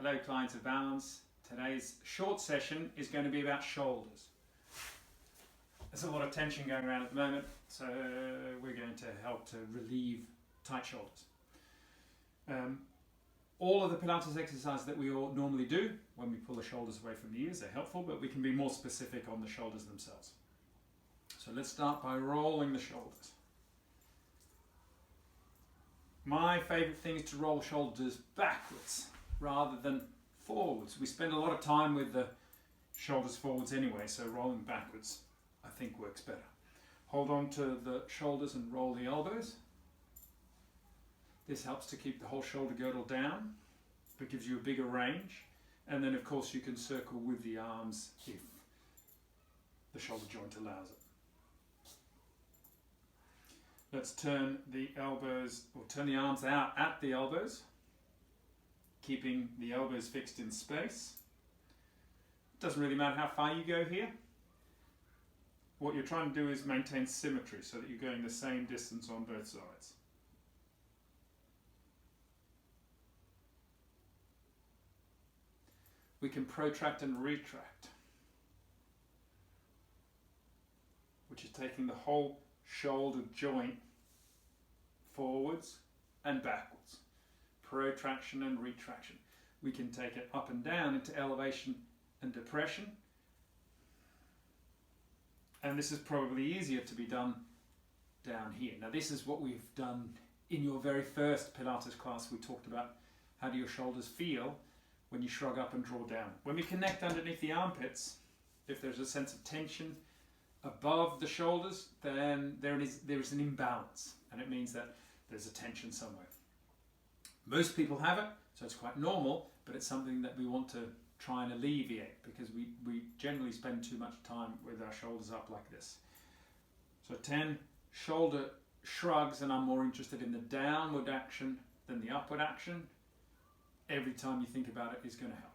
Hello clients of balance. Today's short session is going to be about shoulders. There's a lot of tension going around at the moment, so we're going to help to relieve tight shoulders. All of the Pilates exercises that we all normally do when we pull the shoulders away from the ears are helpful, but we can be more specific on the shoulders themselves. So let's start by rolling the shoulders. My favourite thing is to roll shoulders backwards rather than forwards. We spend a lot of time with the shoulders forwards anyway, so rolling backwards I think works better. Hold on to the shoulders and roll the elbows. This helps to keep the whole shoulder girdle down, but gives you a bigger range. And then of course you can circle with the arms if the shoulder joint allows it. Let's turn the elbows, or turn the arms out at the elbows, keeping the elbows fixed in space. Doesn't really matter how far you go here. What you're trying to do is maintain symmetry so that you're going the same distance on both sides. We can protract and retract, which is taking the whole shoulder joint forwards and backwards. Protraction and retraction. We can take it up and down into elevation and depression. And this is probably easier to be done down here. Now this is what we've done in your very first Pilates class. We talked about how do your shoulders feel when you shrug up and draw down. When we connect underneath the armpits, if there's a sense of tension above the shoulders, then there is an imbalance, and it means that there's a tension somewhere. Most people have it, so it's quite normal, but it's something that we want to try and alleviate because we generally spend too much time with our shoulders up like this. So 10 shoulder shrugs, and I'm more interested in the downward action than the upward action. Every time you think about it is going to help.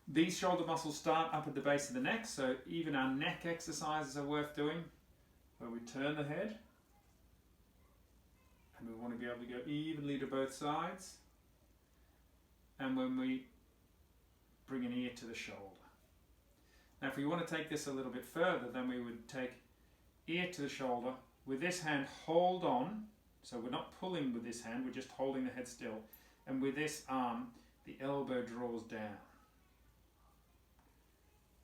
These shoulder muscles start up at the base of the neck, so even our neck exercises are worth doing, where we turn the head, and we want to be able to go evenly to both sides, and when we bring an ear to the shoulder. Now if we want to take this a little bit further, then we would take ear to the shoulder, with this hand hold on, so we're not pulling with this hand, we're just holding the head still, and with this arm the elbow draws down.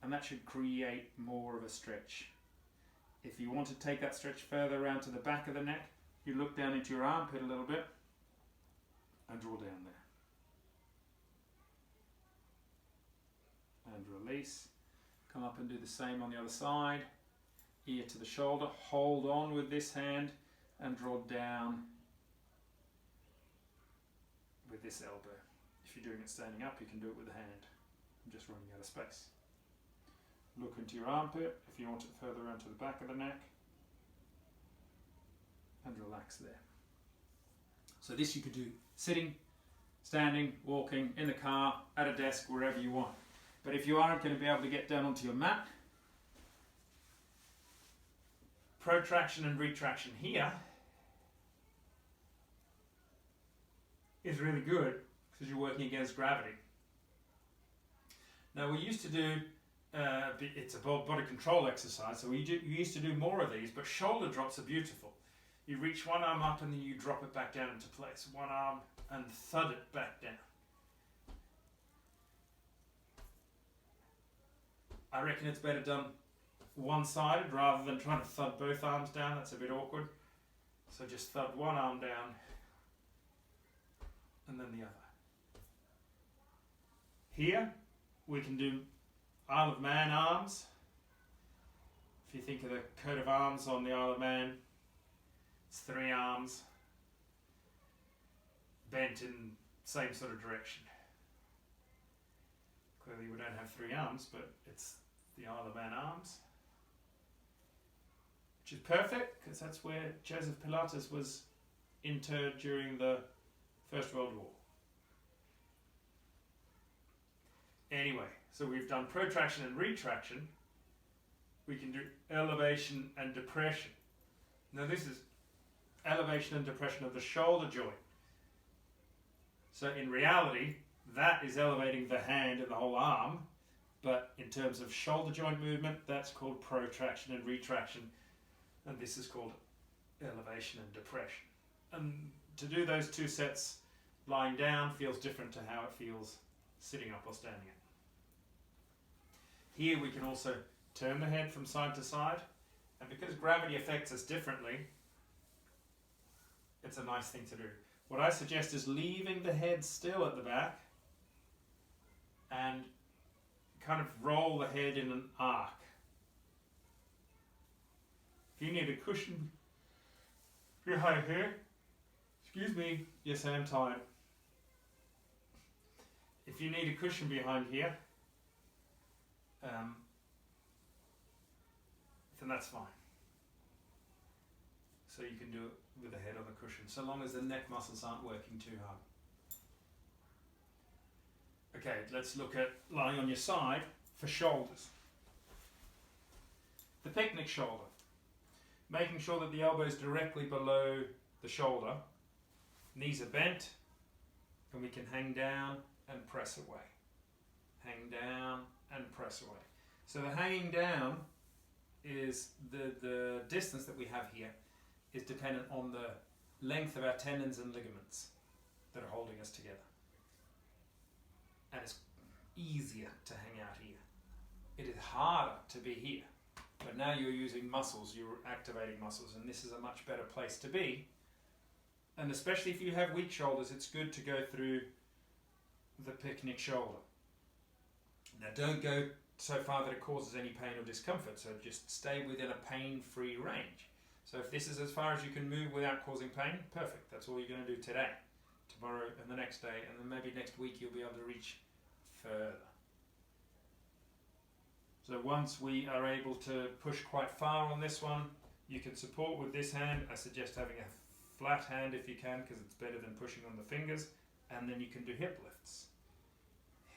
And that should create more of a stretch. If you want to take that stretch further around to the back of the neck, you look down into your armpit a little bit and draw down there. And release. Come up and do the same on the other side. Ear to the shoulder, hold on with this hand and draw down with this elbow. If you're doing it standing up, you can do it with the hand. I'm just running out of space. Look into your armpit if you want it further around to the back of the neck, and relax there. So this you could do sitting, standing, walking, in the car, at a desk, wherever you want. But if you aren't going to be able to get down onto your mat, protraction and retraction here is really good because you're working against gravity. Now we used to do it's a body control exercise, so you used to do more of these, but shoulder drops are beautiful. You reach one arm up and then you drop it back down into place. One arm and thud it back down. I reckon it's better done one-sided rather than trying to thud both arms down. That's a bit awkward. So just thud one arm down and then the other. Here we can do Isle of Man arms. If you think of the coat of arms on the Isle of Man, it's 3 arms bent in same sort of direction. Clearly we don't have 3 arms, but it's the Isle of Man arms, which is perfect because that's where Joseph Pilates was interred during the First World War. Anyway, so we've done protraction and retraction. We can do elevation and depression. Now this is elevation and depression of the shoulder joint. So in reality, that is elevating the hand and the whole arm, but in terms of shoulder joint movement, that's called protraction and retraction, and this is called elevation and depression. And to do those two sets lying down feels different to how it feels sitting up or standing up. Here we can also turn the head from side to side, and because gravity affects us differently, it's a nice thing to do. What I suggest is leaving the head still at the back and kind of roll the head in an arc. If you need a cushion behind here, excuse me, yes I am tired. If you need a cushion behind here, then that's fine. So you can do it with the head on the cushion, so long as the neck muscles aren't working too hard. Okay, let's look at lying on your side for shoulders. The picnic shoulder. Making sure that the elbow is directly below the shoulder. Knees are bent, and we can hang down and press away. Hang down and press away. So the hanging down is the distance that we have here is dependent on the length of our tendons and ligaments that are holding us together. And it's easier to hang out here. It is harder to be here. But now you're using muscles, you're activating muscles, and this is a much better place to be. And especially if you have weak shoulders, it's good to go through the picnic shoulder. Now don't go so far that it causes any pain or discomfort, so just stay within a pain-free range. So if this is as far as you can move without causing pain, perfect. That's all you're going to do today, tomorrow and the next day, and then maybe next week you'll be able to reach further. So once we are able to push quite far on this one, you can support with this hand. I suggest having a flat hand if you can, because it's better than pushing on the fingers, and then you can do hip lifts.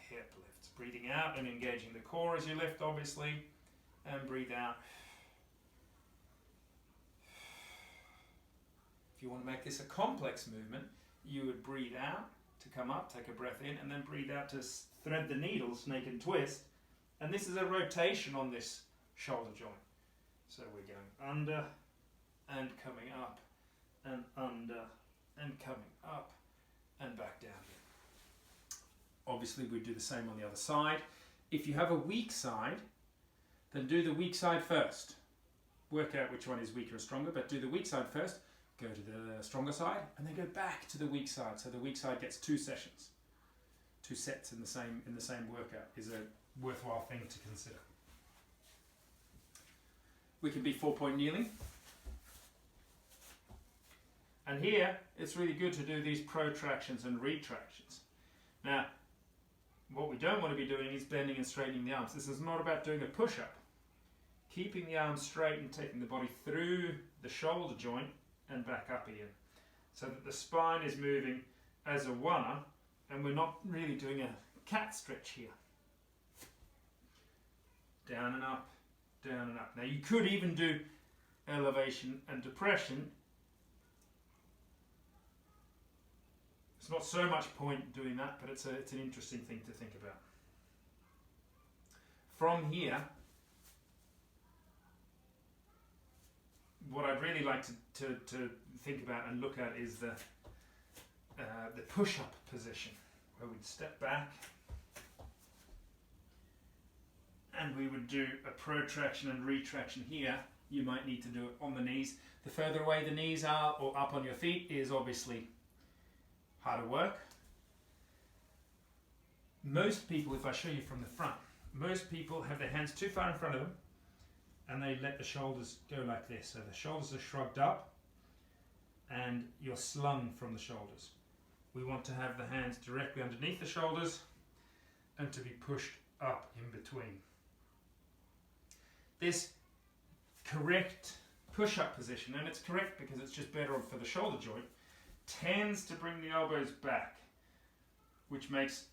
Hip lifts. Breathing out and engaging the core as you lift, obviously, and breathe out. If you want to make this a complex movement, you would breathe out to come up, take a breath in, and then breathe out to thread the needle, snake and twist. And this is a rotation on this shoulder joint. So we're going under and coming up, and under and coming up, and back down here. Obviously we do the same on the other side. If you have a weak side, then do the weak side first. Work out which one is weaker or stronger, but do the weak side first. Go to the stronger side, and then go back to the weak side. So the weak side gets 2 sessions. 2 sets in the same workout is a worthwhile thing to consider. We can be 4-point kneeling. And here, it's really good to do these protractions and retractions. Now, what we don't want to be doing is bending and straightening the arms. This is not about doing a push-up. Keeping the arms straight and taking the body through the shoulder joint and back up again, so that the spine is moving as a oneer, and we're not really doing a cat stretch here. Down and up, down and up. Now you could even do elevation and depression. It's not so much point doing that, but it's an interesting thing to think about. From here, what I'd really like to think about and look at is the push-up position, where we'd step back and we would do a protraction and retraction here. You might need to do it on the knees. The further away the knees are or up on your feet is obviously harder work. Most people, if I show you from the front, most people have their hands too far in front of them, and they let the shoulders go like this. So the shoulders are shrugged up and you're slung from the shoulders. We want to have the hands directly underneath the shoulders and to be pushed up in between. This correct push-up position, and it's correct because it's just better for the shoulder joint, tends to bring the elbows back, which makes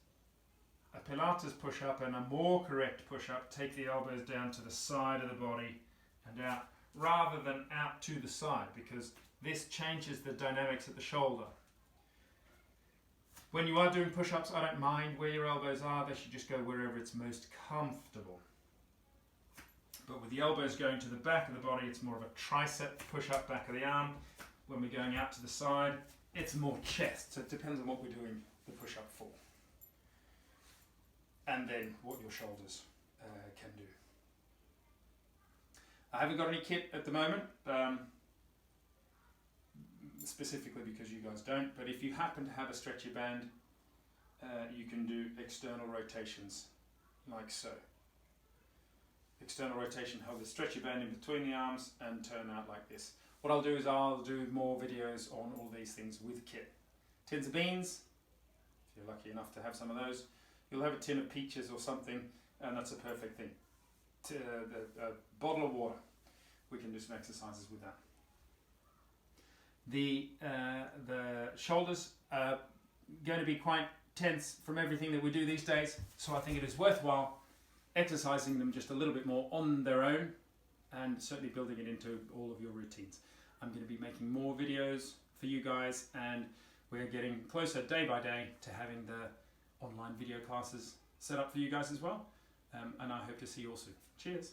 a Pilates push-up and a more correct push-up take the elbows down to the side of the body and out, rather than out to the side, because this changes the dynamics at the shoulder. When you are doing push-ups, I don't mind where your elbows are. They should just go wherever it's most comfortable. But with the elbows going to the back of the body, it's more of a tricep push-up, back of the arm. When we're going out to the side, it's more chest. So it depends on what we're doing the push-up for. And then what your shoulders can do. I haven't got any kit at the moment, specifically because you guys don't, but if you happen to have a stretchy band, you can do external rotations like so. External rotation, hold the stretchy band in between the arms and turn out like this. What I'll do is I'll do more videos on all these things with kit. Tins of beans, if you're lucky enough to have some of those. You'll have a tin of peaches or something, and that's a perfect thing. A bottle of water. We can do some exercises with that. The shoulders are going to be quite tense from everything that we do these days, so I think it is worthwhile exercising them just a little bit more on their own, and certainly building it into all of your routines. I'm going to be making more videos for you guys, and we're getting closer day by day to having the online video classes set up for you guys as well, and I hope to see you all soon. Cheers!